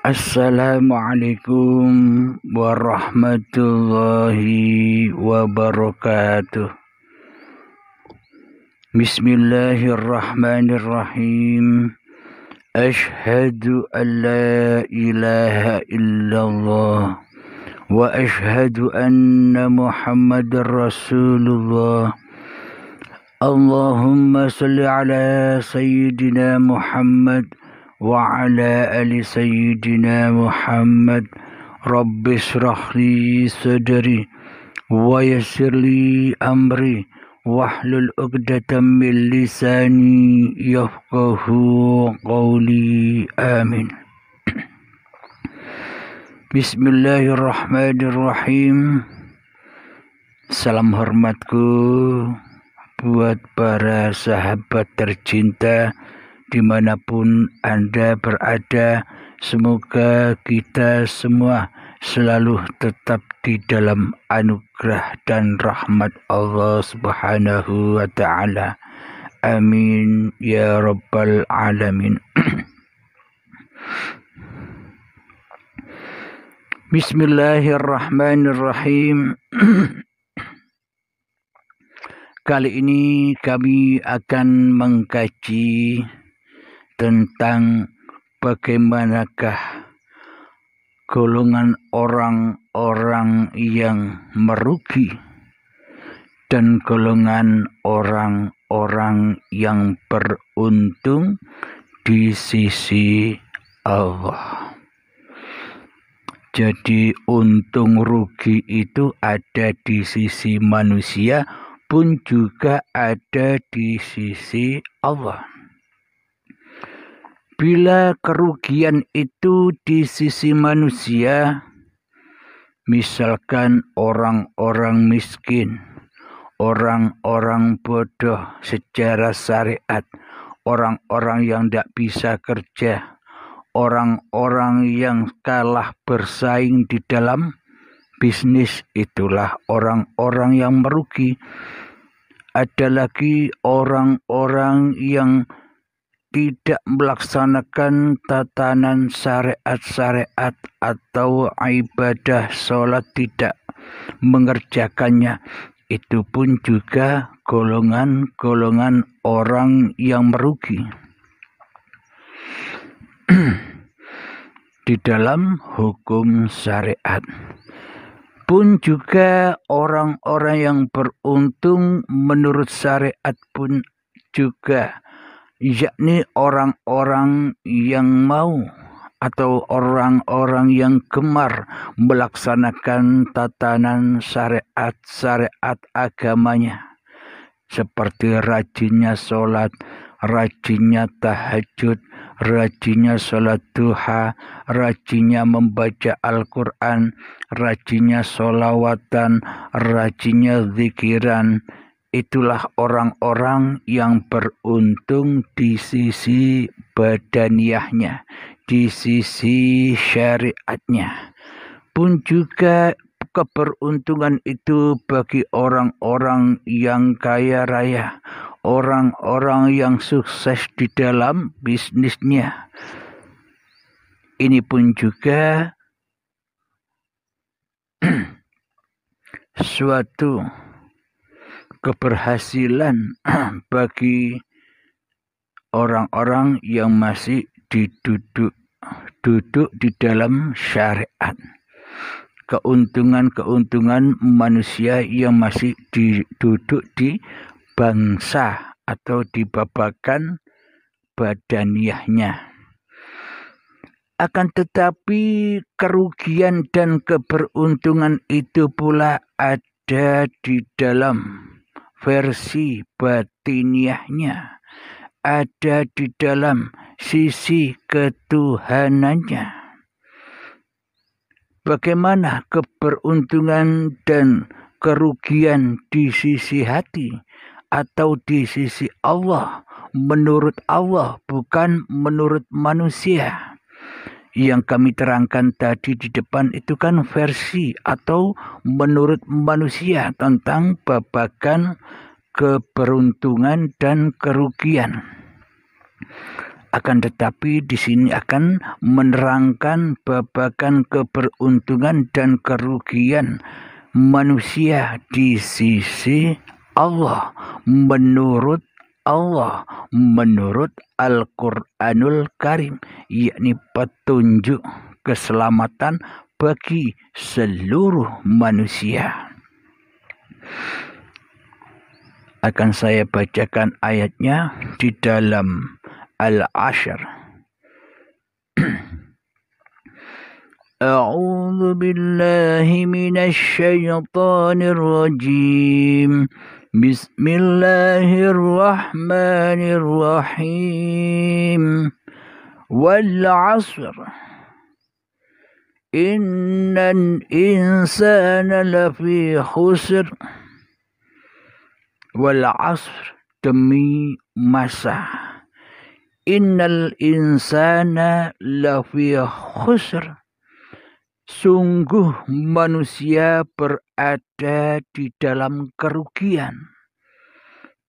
Assalamualaikum warahmatullahi wabarakatuh. Bismillahirrahmanirrahim. Ashhadu an la ilaha illallah wa ashhadu anna Muhammadar Rasulullah. Allahumma salli ala sayyidina Muhammad wa ala ali sayyidina Muhammad. Rabbi shrah li sadri wa yassir li amri wahlul 'uqdatam min lisani yafqahu qawli. Amin. Bismillahirrahmanirrahim. Salam hormatku buat para sahabat tercinta dimanapun Anda berada. Semoga kita semua selalu tetap di dalam anugerah dan rahmat Allah Subhanahu wa ta'ala. Amin ya rabbal alamin. Bismillahirrahmanirrahim. Kali ini kami akan mengkaji tentang bagaimanakah golongan orang-orang yang merugi dan golongan orang-orang yang beruntung di sisi Allah. Jadi untung rugi itu ada di sisi manusia pun juga ada di sisi Allah. Bila kerugian itu di sisi manusia, misalkan orang-orang miskin, orang-orang bodoh secara syariat, orang-orang yang tidak bisa kerja, orang-orang yang kalah bersaing di dalam bisnis, itulah orang-orang yang merugi. Ada lagi orang-orang yang tidak melaksanakan tatanan syariat-syariat atau ibadah sholat, tidak mengerjakannya. Itu pun juga golongan-golongan orang yang merugi. Di dalam hukum syariat pun juga orang-orang yang beruntung menurut syariat pun juga, yakni orang-orang yang mau atau orang-orang yang gemar melaksanakan tatanan syariat-syariat agamanya, seperti rajinnya sholat, rajinnya tahajud, rajinnya sholat duha, rajinnya membaca Al-Quran, rajinnya sholawatan, rajinnya zikiran. Itulah orang-orang yang beruntung di sisi badaniyahnya, di sisi syariatnya. Pun juga keberuntungan itu bagi orang-orang yang kaya raya, orang-orang yang sukses di dalam bisnisnya. Ini pun juga suatu keberhasilan bagi orang-orang yang masih duduk di dalam syariat. Keuntungan-keuntungan manusia yang masih duduk di bangsa atau di babakan badaniyahnya. Akan tetapi kerugian dan keberuntungan itu pula ada di dalam versi batiniahnya, ada di dalam sisi ketuhanannya. Bagaimana keberuntungan dan kerugian di sisi hati atau di sisi Allah, menurut Allah bukan menurut manusia. Yang kami terangkan tadi di depan itu kan versi atau menurut manusia tentang babakan keberuntungan dan kerugian. Akan tetapi di sini akan menerangkan babakan keberuntungan dan kerugian manusia di sisi Allah menurut Al-Quranul Karim, yakni petunjuk keselamatan bagi seluruh manusia. Akan saya bacakan ayatnya di dalam Al-Ashr. A'udzu billahi minasy syaithanir rajim. Bismillahirrahmanirrahim. Wal 'ashr. Innal insana lafi khusr. Wal 'ashr, demi masa. Innal insana lafi khusr. Sungguh manusia berada di dalam kerugian.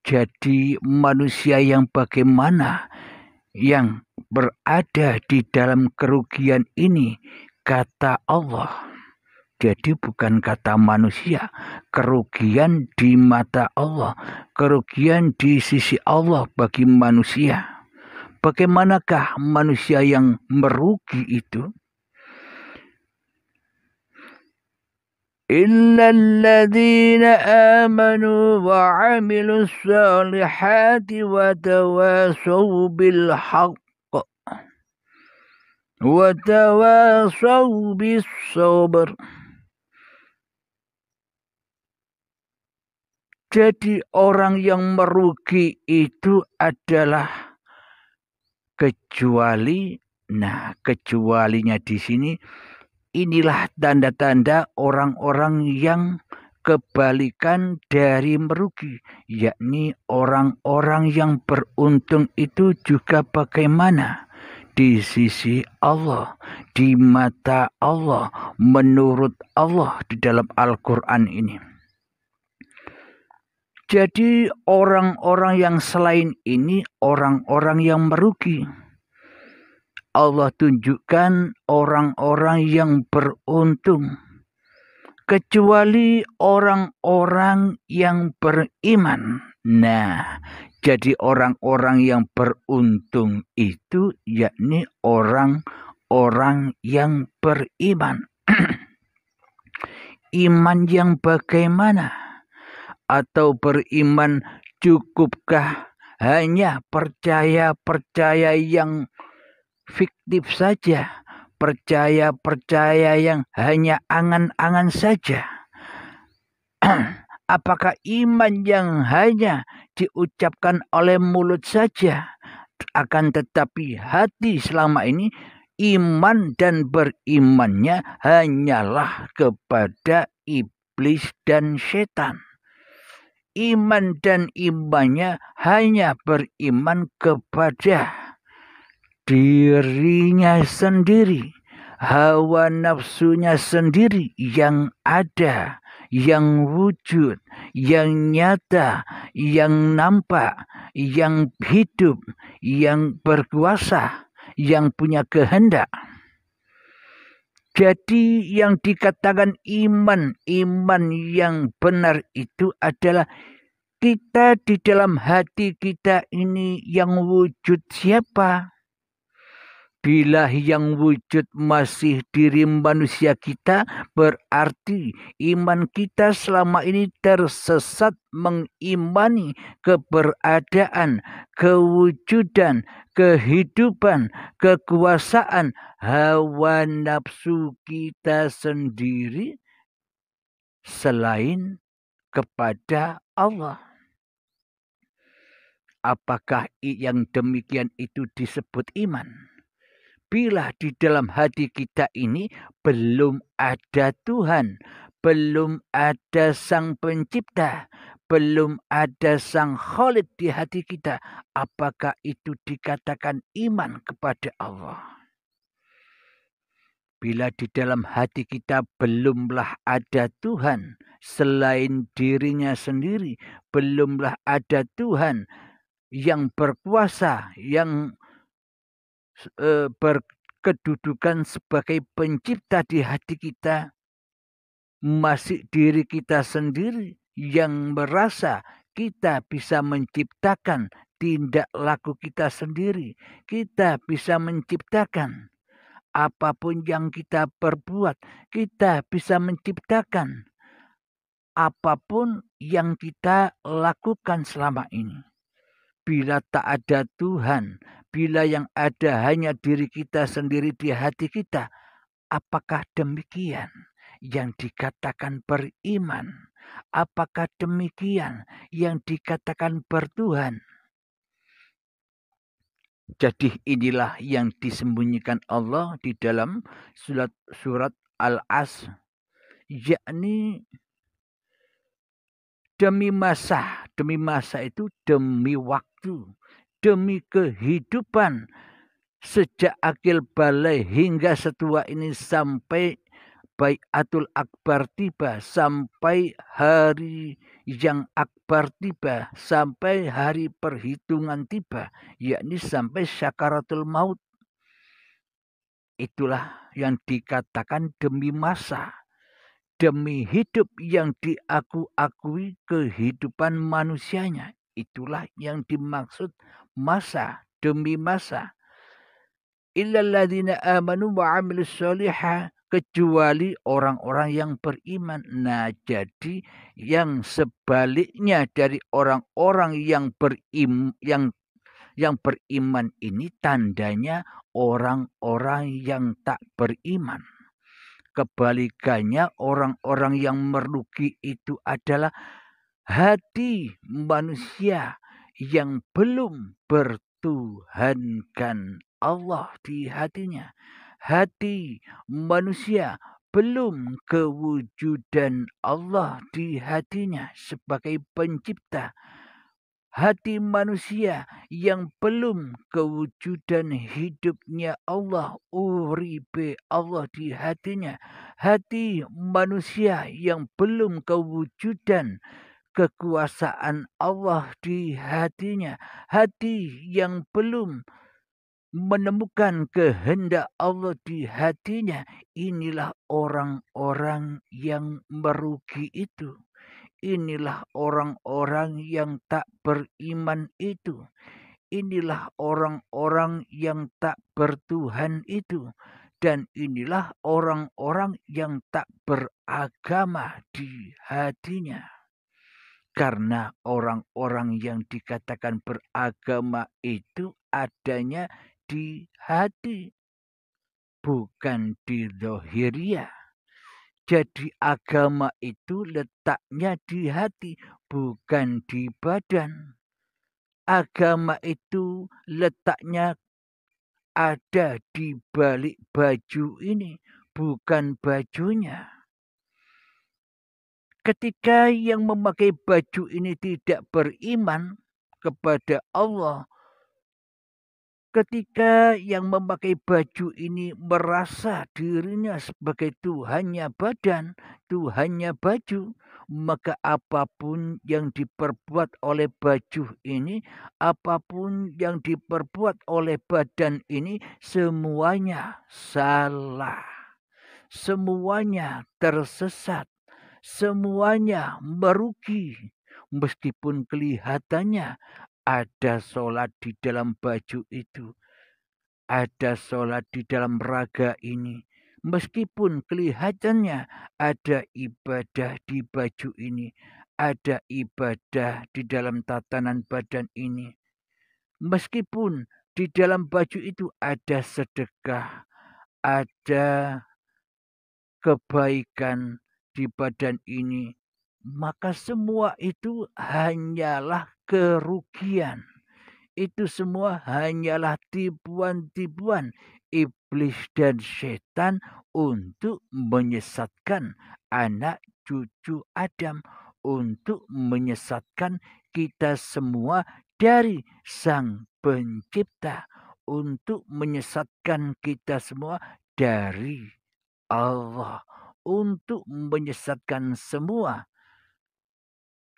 Jadi manusia yang bagaimana yang berada di dalam kerugian ini, kata Allah. Jadi bukan kata manusia, kerugian di mata Allah, kerugian di sisi Allah bagi manusia. Bagaimanakah manusia yang merugi itu? Illal ladzina amanu wa 'amilus shalihati wa tawasaw bil haqq wa tawasaw bis sabr. Jadi orang yang merugi itu adalah kecualinya di sini, inilah tanda-tanda orang-orang yang kebalikan dari merugi, yakni orang-orang yang beruntung itu juga bagaimana di sisi Allah, di mata Allah, menurut Allah di dalam Al-Quran ini. Jadi orang-orang yang selain ini orang-orang yang merugi. Allah tunjukkan orang-orang yang beruntung. Kecuali orang-orang yang beriman. Nah, jadi orang-orang yang beruntung itu yakni orang-orang yang beriman. Iman yang bagaimana? Atau beriman cukupkah hanya percaya yang fiktif saja, percaya yang hanya angan-angan saja? Apakah iman yang hanya diucapkan oleh mulut saja, akan tetapi hati selama ini iman dan berimannya hanyalah kepada iblis dan setan? Iman dan imannya hanya beriman kepada dirinya sendiri, hawa nafsunya sendiri yang ada, yang wujud, yang nyata, yang nampak, yang hidup, yang berkuasa, yang punya kehendak. Jadi yang dikatakan iman yang benar itu adalah kita di dalam hati kita ini yang wujud siapa? Bila yang wujud masih diri manusia kita, berarti iman kita selama ini tersesat mengimani keberadaan, kewujudan, kehidupan, kekuasaan hawa nafsu kita sendiri selain kepada Allah. Apakah yang demikian itu disebut iman? Bila di dalam hati kita ini belum ada Tuhan, belum ada Sang Pencipta, belum ada Sang Khalid di hati kita, apakah itu dikatakan iman kepada Allah? Bila di dalam hati kita belumlah ada Tuhan selain dirinya sendiri, belumlah ada Tuhan yang berkuasa, yang berkedudukan sebagai pencipta di hati kita, masih diri kita sendiri yang merasa kita bisa menciptakan tindak laku kita sendiri. Kita bisa menciptakan apapun yang kita perbuat. Kita bisa menciptakan apapun yang kita lakukan selama ini. Bila tak ada Tuhan, bila yang ada hanya diri kita sendiri di hati kita, apakah demikian yang dikatakan beriman? Apakah demikian yang dikatakan bertuhan? Jadi inilah yang disembunyikan Allah di dalam surat Al-Asr, yakni demi masa itu demi waktu, demi kehidupan sejak akil balai hingga setua ini sampai Baiatul Akbar tiba, sampai hari yang akbar tiba, sampai hari perhitungan tiba, yakni sampai syakaratul maut. Itulah yang dikatakan demi masa, demi hidup yang diakui kehidupan manusianya. Itulah yang dimaksud masa demi masa. Illal ladzina amanu wa 'amilus sholihat, kecuali orang-orang yang beriman. Nah, jadi yang sebaliknya dari orang-orang yang beriman ini tandanya orang-orang yang tak beriman. Kebalikannya, orang-orang yang merugi itu adalah hati manusia yang belum bertuhankan Allah di hatinya. Hati manusia belum kewujudan Allah di hatinya sebagai pencipta. Hati manusia yang belum kewujudan hidupnya Allah, uripe Allah di hatinya. Hati manusia yang belum kewujudan kekuasaan Allah di hatinya. Hati yang belum menemukan kehendak Allah di hatinya. Inilah orang-orang yang merugi itu. Inilah orang-orang yang tak beriman itu. Inilah orang-orang yang tak bertuhan itu. Dan inilah orang-orang yang tak beragama di hatinya. Karena orang-orang yang dikatakan beragama itu adanya di hati, bukan di zahiriyah. Jadi agama itu letaknya di hati, bukan di badan. Agama itu letaknya ada di balik baju ini, bukan bajunya. Ketika yang memakai baju ini tidak beriman kepada Allah, ketika yang memakai baju ini merasa dirinya sebagai Tuhannya badan, Tuhannya baju, maka apapun yang diperbuat oleh baju ini, apapun yang diperbuat oleh badan ini, semuanya salah. Semuanya tersesat. Semuanya merugi. Meskipun kelihatannya ada sholat di dalam baju itu. Ada sholat di dalam raga ini. Meskipun kelihatannya ada ibadah di baju ini. Ada ibadah di dalam tatanan badan ini. Meskipun di dalam baju itu ada sedekah. Ada kebaikan di badan ini. Maka semua itu hanyalah kerugian. Itu semua hanyalah tipuan-tipuan iblis dan setan untuk menyesatkan anak cucu Adam. Untuk menyesatkan kita semua dari Sang Pencipta. Untuk menyesatkan kita semua dari Allah. Untuk menyesatkan semua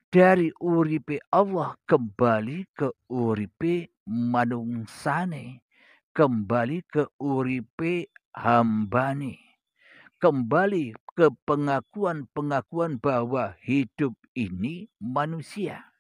dari uripe Allah kembali ke uripe manungsane, kembali ke uripe hambane, kembali ke pengakuan-pengakuan bahwa hidup ini manusia.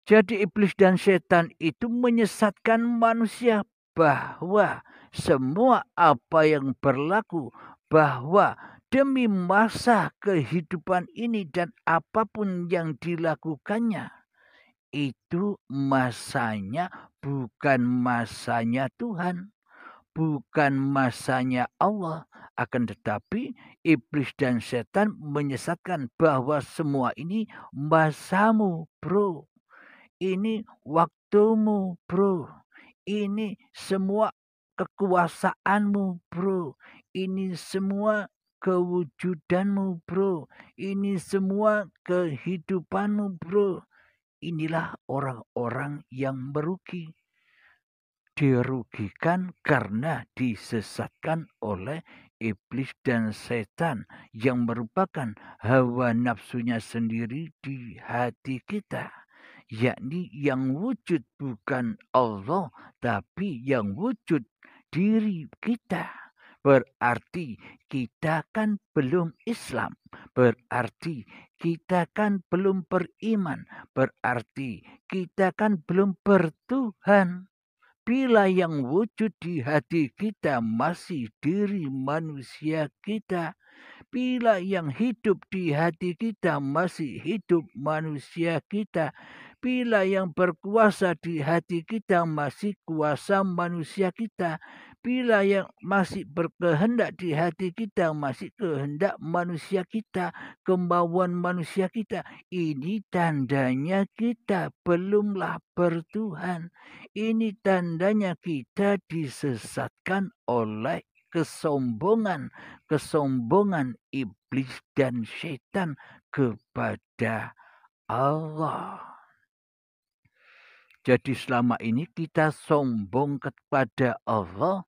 Jadi iblis dan setan itu menyesatkan manusia bahwa semua apa yang berlaku, bahwa demi masa kehidupan ini dan apapun yang dilakukannya, itu masanya bukan masanya Tuhan, bukan masanya Allah. Akan tetapi iblis dan setan menyesatkan bahwa semua ini masamu, bro. Ini waktumu, bro. Ini semua kekuasaanmu, bro. Ini semua kewujudanmu, bro. Ini semua kehidupanmu, bro. Inilah orang-orang yang merugi. Dirugikan karena disesatkan oleh iblis dan setan yang merupakan hawa nafsunya sendiri di hati kita, yakni yang wujud bukan Allah tapi yang wujud diri kita. Berarti kita kan belum Islam, berarti kita kan belum beriman, berarti kita kan belum bertuhan. Bila yang wujud di hati kita masih diri manusia kita, bila yang hidup di hati kita masih hidup manusia kita, bila yang berkuasa di hati kita masih kuasa manusia kita, bila yang masih berkehendak di hati kita masih kehendak manusia kita, kemauan manusia kita, ini tandanya kita belumlah bertuhan. Ini tandanya kita disesatkan oleh kesombongan iblis dan setan kepada Allah. Jadi selama ini kita sombong kepada Allah,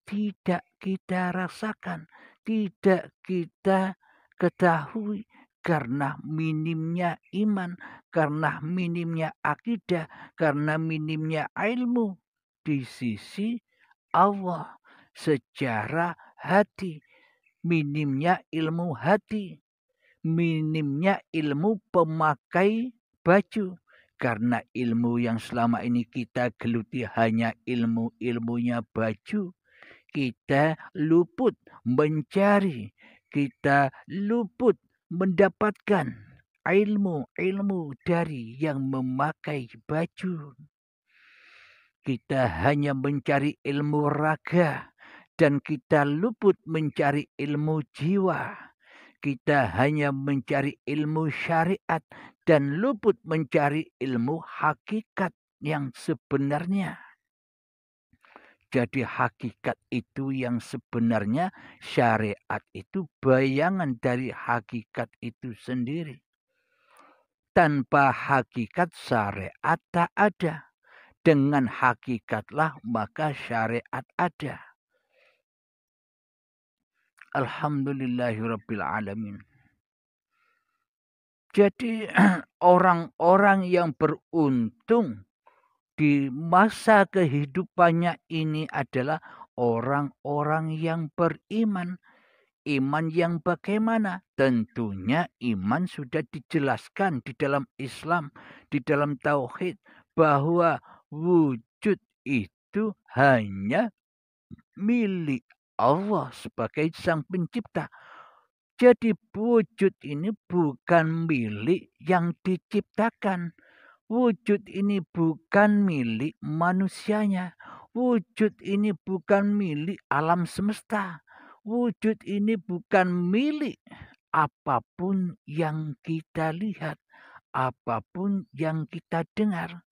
tidak kita rasakan, tidak kita ketahui karena minimnya iman, karena minimnya akidah, karena minimnya ilmu di sisi Allah secara hati, minimnya ilmu hati, minimnya ilmu pemakai baju. Karena ilmu yang selama ini kita geluti hanya ilmu-ilmunya baju, kita luput mencari, kita luput mendapatkan ilmu-ilmu dari yang memakai baju. Kita hanya mencari ilmu raga dan kita luput mencari ilmu jiwa. Kita hanya mencari ilmu syariat dan luput mencari ilmu hakikat yang sebenarnya. Jadi hakikat itu yang sebenarnya, syariat itu bayangan dari hakikat itu sendiri. Tanpa hakikat syariat tak ada. Dengan hakikatlah maka syariat ada. Alhamdulillahirrabbilalamin. Jadi orang-orang yang beruntung di masa kehidupannya ini adalah orang-orang yang beriman. Iman yang bagaimana? Tentunya iman sudah dijelaskan di dalam Islam, di dalam tauhid, bahwa wujud itu hanya milik Allah sebagai sang pencipta. Jadi wujud ini bukan milik yang diciptakan. Wujud ini bukan milik manusianya. Wujud ini bukan milik alam semesta. Wujud ini bukan milik apapun yang kita lihat, apapun yang kita dengar.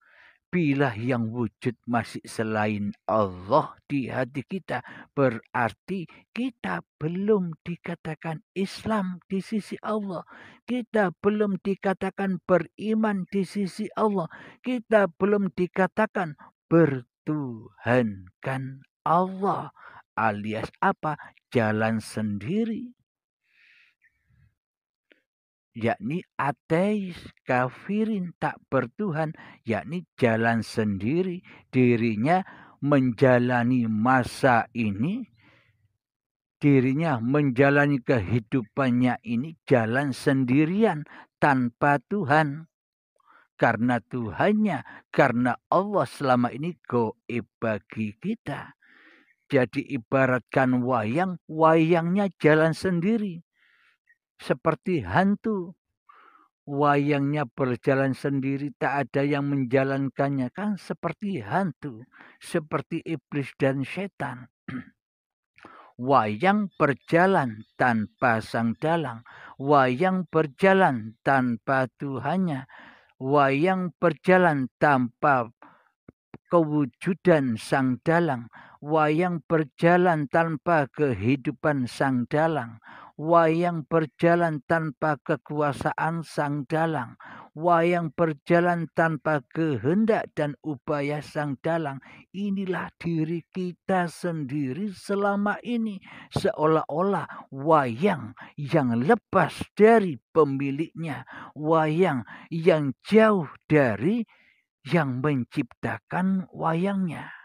Bila yang wujud masih selain Allah di hati kita, berarti kita belum dikatakan Islam di sisi Allah. Kita belum dikatakan beriman di sisi Allah. Kita belum dikatakan bertuhankan Allah. Alias apa? Jalan sendiri. yakni ateis, kafirin, tak bertuhan, yakni jalan sendiri, dirinya menjalani masa ini, dirinya menjalani kehidupannya ini jalan sendirian tanpa Tuhan. Karena Tuhannya, karena Allah selama ini gaib bagi kita. Jadi ibaratkan wayang, wayangnya jalan sendiri. Seperti hantu. Wayangnya berjalan sendiri, tak ada yang menjalankannya. Kan seperti hantu. Seperti iblis dan setan. Wayang berjalan tanpa sang dalang. Wayang berjalan tanpa Tuhannya. Wayang berjalan tanpa kewujudan sang dalang. Wayang berjalan tanpa kehidupan sang dalang. Wayang berjalan tanpa kekuasaan sang dalang. Wayang berjalan tanpa kehendak dan upaya sang dalang. Inilah diri kita sendiri selama ini. Seolah-olah wayang yang lepas dari pemiliknya. Wayang yang jauh dari yang menciptakan wayangnya.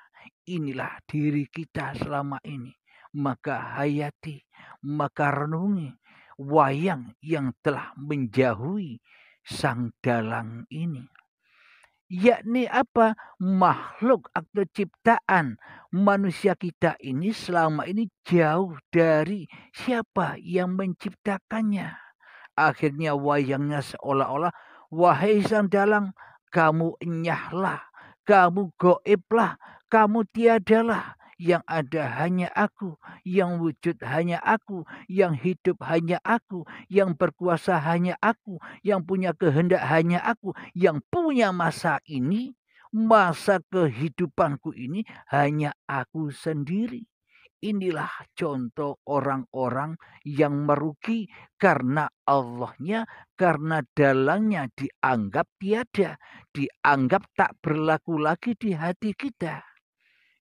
Inilah diri kita selama ini. Maka hayati, maka renungi wayang yang telah menjauhi sang dalang ini. Yakni apa? Makhluk atau ciptaan manusia kita ini selama ini jauh dari siapa yang menciptakannya. Akhirnya wayangnya seolah-olah, wahai sang dalang, kamu enyahlah, kamu goiblah, kamu tiadalah. Yang ada hanya aku, yang wujud hanya aku, yang hidup hanya aku, yang berkuasa hanya aku, yang punya kehendak hanya aku, yang punya masa ini, masa kehidupanku ini hanya aku sendiri. Inilah contoh orang-orang yang merugi karena Allahnya, karena dalangnya dianggap tiada, dianggap tak berlaku lagi di hati kita.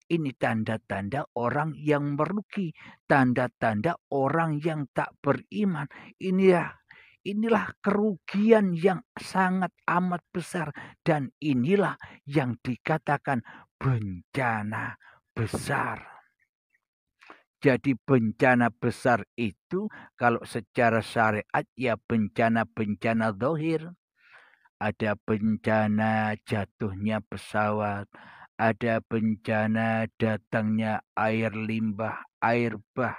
Ini tanda-tanda orang yang merugi, tanda-tanda orang yang tak beriman. Inilah kerugian yang sangat amat besar, dan inilah yang dikatakan bencana besar. Jadi bencana besar itu kalau secara syariat ya bencana-bencana zahir. Ada bencana jatuhnya pesawat, ada bencana datangnya air limbah, air bah,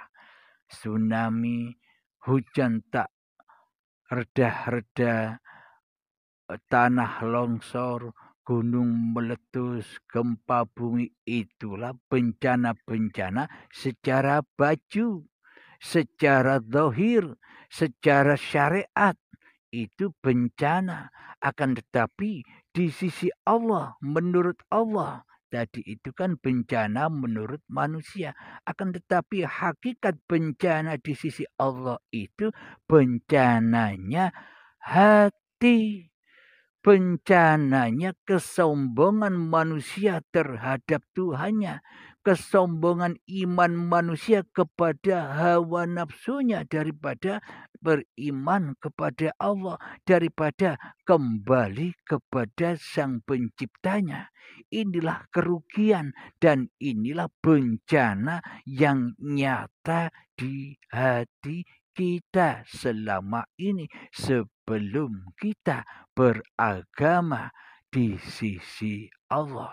tsunami, hujan tak reda-reda, tanah longsor, gunung meletus, gempa bumi, itulah bencana-bencana secara baju, secara zahir, secara syariat. Itu bencana. Akan tetapi di sisi Allah, menurut Allah, tadi itu kan bencana menurut manusia. Akan tetapi hakikat bencana di sisi Allah itu bencananya hati. Bencananya kesombongan manusia terhadap Tuhannya. Kesombongan iman manusia kepada hawa nafsunya daripada beriman kepada Allah. Daripada kembali kepada sang penciptanya. Inilah kerugian dan inilah bencana yang nyata di hati kita selama ini sebelum kita beragama di sisi Allah.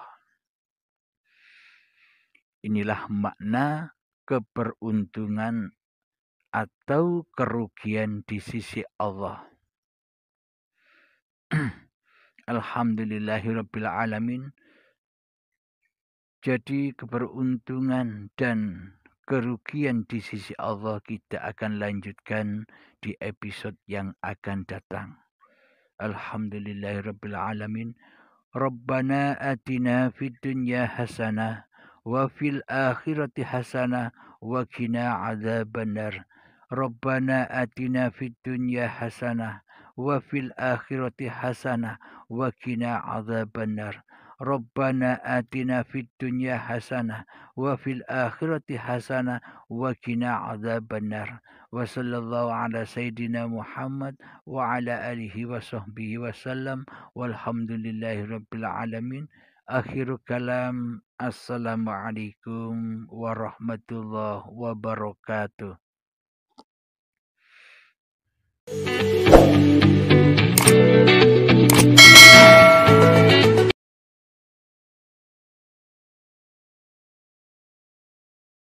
Inilah makna keberuntungan atau kerugian di sisi Allah. Alhamdulillahirabbil alamin. Jadi keberuntungan dan kerugian di sisi Allah kita akan lanjutkan di episode yang akan datang. Alhamdulillahirabbil alamin. Rabbana atina fid dunya hasanah wa fil akhirati hasanah wa qina adzabannar. Rabbana atina fid dunya hasanah wa fil akhirati hasanah wa qina adzabannar. Rabbana atina fid dunya hasanah wa fil akhirati hasanah wa qina adzabannar. Wa sallallahu ala sayyidina Muhammad wa ala alihi wa sahbihi wasallam walhamdulillahi rabbil alamin. Akhiru kalam. Assalamualaikum warahmatullahi wabarakatuh.